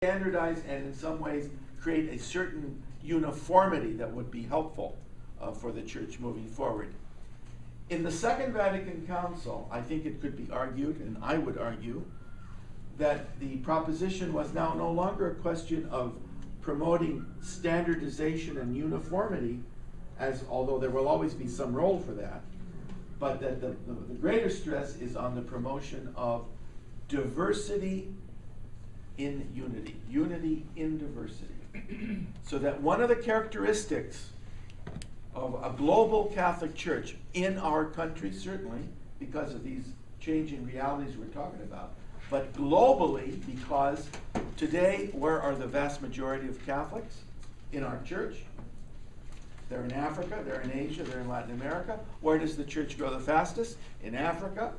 standardize and in some ways create a certain uniformity that would be helpful for the church moving forward. In the Second Vatican Council, I think it could be argued, and I would argue, that the proposition was now no longer a question of promoting standardization and uniformity, as although there will always be some role for that, but that the greater stress is on the promotion of diversity in unity, unity in diversity. So that one of the characteristics of a global Catholic Church in our country, certainly, because of these changing realities we're talking about, but globally, because today, where are the vast majority of Catholics? In our church. They're in Africa, they're in Asia, they're in Latin America. Where does the church grow the fastest? In Africa.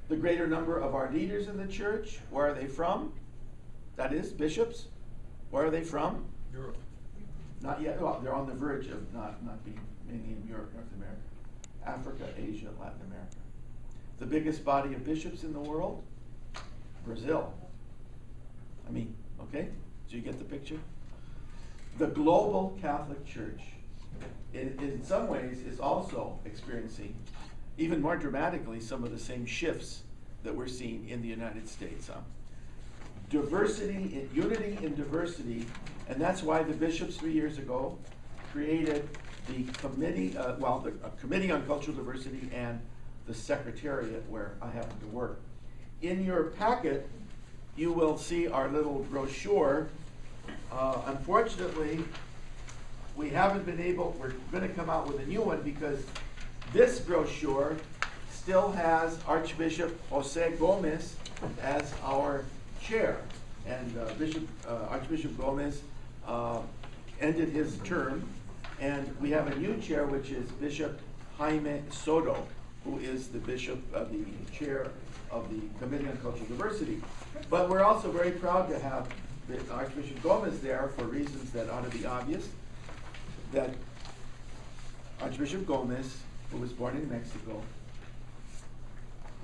The greater number of our leaders in the church, where are they from? That is, bishops. Where are they from? Europe. Not yet. Well, they're on the verge of not being mainly in Europe, North America. Africa, Asia, Latin America. The biggest body of bishops in the world? Brazil. I mean, okay? So you get the picture? The global Catholic Church, in some ways, is also experiencing, even more dramatically, some of the same shifts that we're seeing in the United States. Diversity, unity in diversity, and that's why the bishops 3 years ago created the committee, a committee on cultural diversity and the secretariat where I happen to work. In your packet, you will see our little brochure. Unfortunately, we haven't been able, we're going to come out with a new one because this brochure still has Archbishop Jose Gomez as our chair. And Archbishop Gomez ended his term, and we have a new chair, which is Bishop Jaime Soto, who is the bishop of the chair of the Committee on Cultural Diversity. But we're also very proud to have Archbishop Gomez there for reasons that ought to be obvious. That Archbishop Gomez, who was born in Mexico,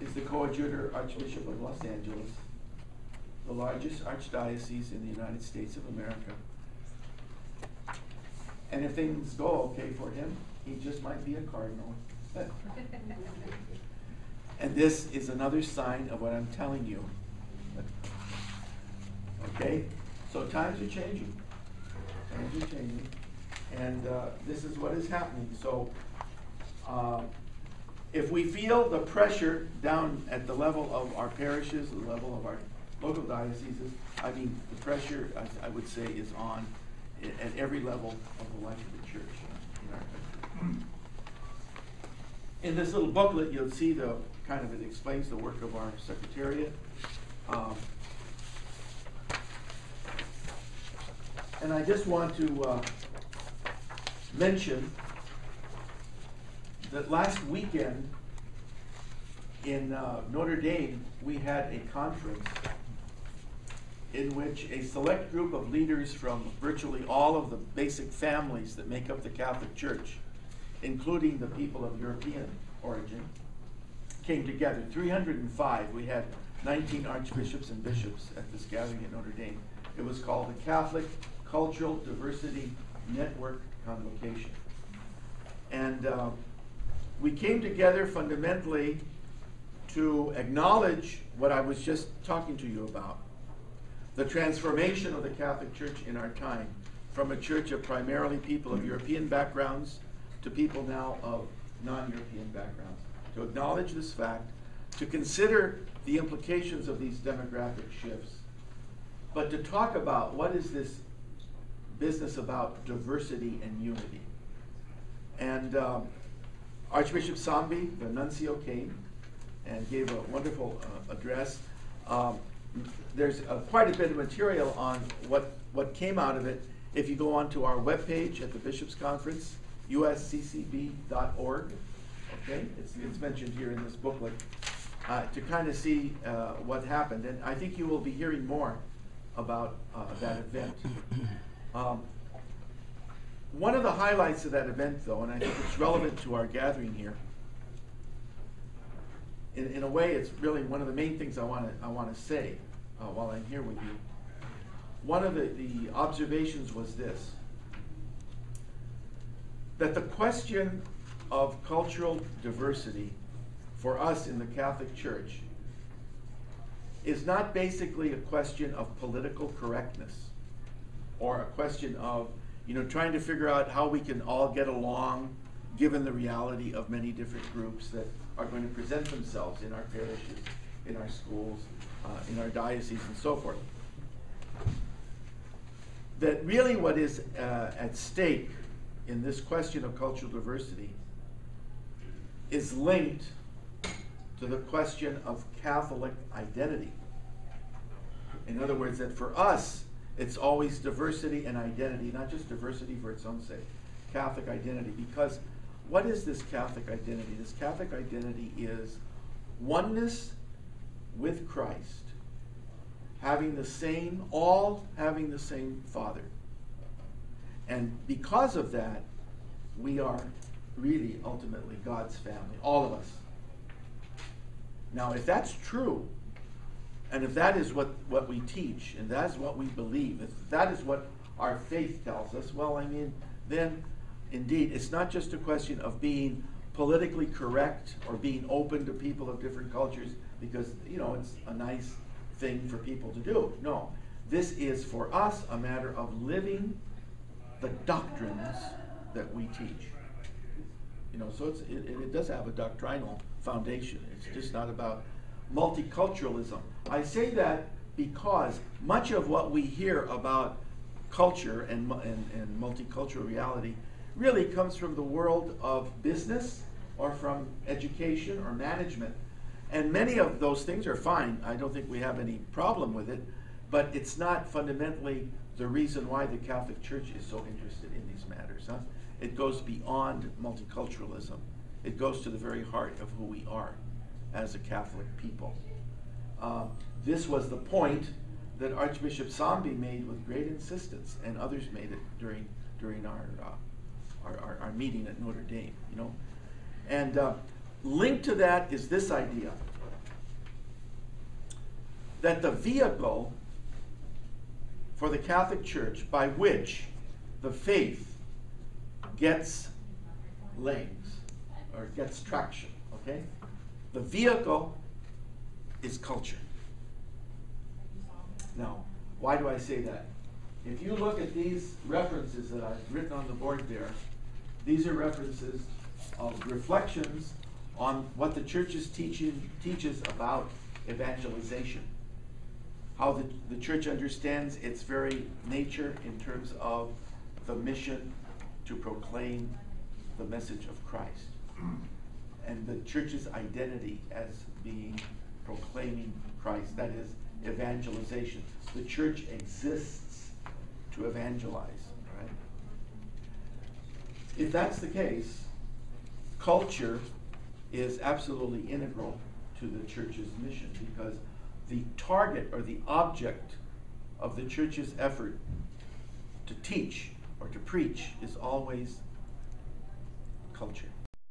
is the coadjutor Archbishop of Los Angeles, the largest archdiocese in the United States of America. And if things go okay for him, he just might be a cardinal. And this is another sign of what I'm telling you. Okay? So times are changing. Times are changing. And this is what is happening. So if we feel the pressure down at the level of our parishes, the level of our local dioceses, I mean, the pressure, I would say, is on at every level of the life of the church in our country. In this little booklet, you'll see it explains the work of our secretariat. And I just want to mention that last weekend in Notre Dame, we had a conference in which a select group of leaders from virtually all of the basic families that make up the Catholic Church, including the people of European origin, came together. 305. We had 19 archbishops and bishops at this gathering at Notre Dame. It was called the Catholic Cultural Diversity Network Convocation. And we came together fundamentally to acknowledge what I was just talking to you about, the transformation of the Catholic Church in our time from a church of primarily people of European backgrounds to people now of non-European backgrounds. To acknowledge this fact, to consider the implications of these demographic shifts, but to talk about what is this business about diversity and unity. And Archbishop Sambi, the nuncio, came and gave a wonderful address. There's quite a bit of material on what came out of it. If you go onto our webpage at the Bishops' Conference, usccb.org, okay? It's mentioned here in this booklet, to kind of see what happened. And I think you will be hearing more about that event. One of the highlights of that event, though, and I think it's relevant to our gathering here, in a way, it's really one of the main things I want to say. while I'm here with you. One of the observations was this, that the question of cultural diversity for us in the Catholic Church is not basically a question of political correctness or a question of, trying to figure out how we can all get along given the reality of many different groups that are going to present themselves in our parishes, in our schools, in our dioceses, and so forth. That really what is at stake in this question of cultural diversity is linked to the question of Catholic identity. In other words, that for us, it's always diversity and identity, not just diversity for its own sake, Catholic identity. Because what is this Catholic identity? This Catholic identity is oneness with Christ, all having the same Father. And because of that, we are really ultimately God's family, all of us. Now, if that's true, and if that is what we teach, and that is what we believe, if that is what our faith tells us, well, then indeed, it's not just a question of being politically correct or being open to people of different cultures because, it's a nice thing for people to do. No, this is for us a matter of living the doctrines that we teach. So it does have a doctrinal foundation. It's just not about multiculturalism. I say that because much of what we hear about culture and multicultural reality really comes from the world of business or from education or management. And many of those things are fine. I don't think we have any problem with it, but it's not fundamentally the reason why the Catholic Church is so interested in these matters. It goes beyond multiculturalism. It goes to the very heart of who we are as a Catholic people. This was the point that Archbishop Sambi made with great insistence, and others made it during our meeting at Notre Dame. And linked to that is this idea that the vehicle for the Catholic Church by which the faith gets legs or gets traction, okay? The vehicle is culture. Now, why do I say that? If you look at these references that I've written on the board there, these are references of reflections on what the Church's teaches about evangelization. How the Church understands its very nature in terms of the mission to proclaim the message of Christ. And the Church's identity as being proclaiming Christ, that is evangelization. The Church exists to evangelize, right? If that's the case, culture is absolutely integral to the Church's mission, because the target or the object of the Church's effort to teach or to preach is always culture.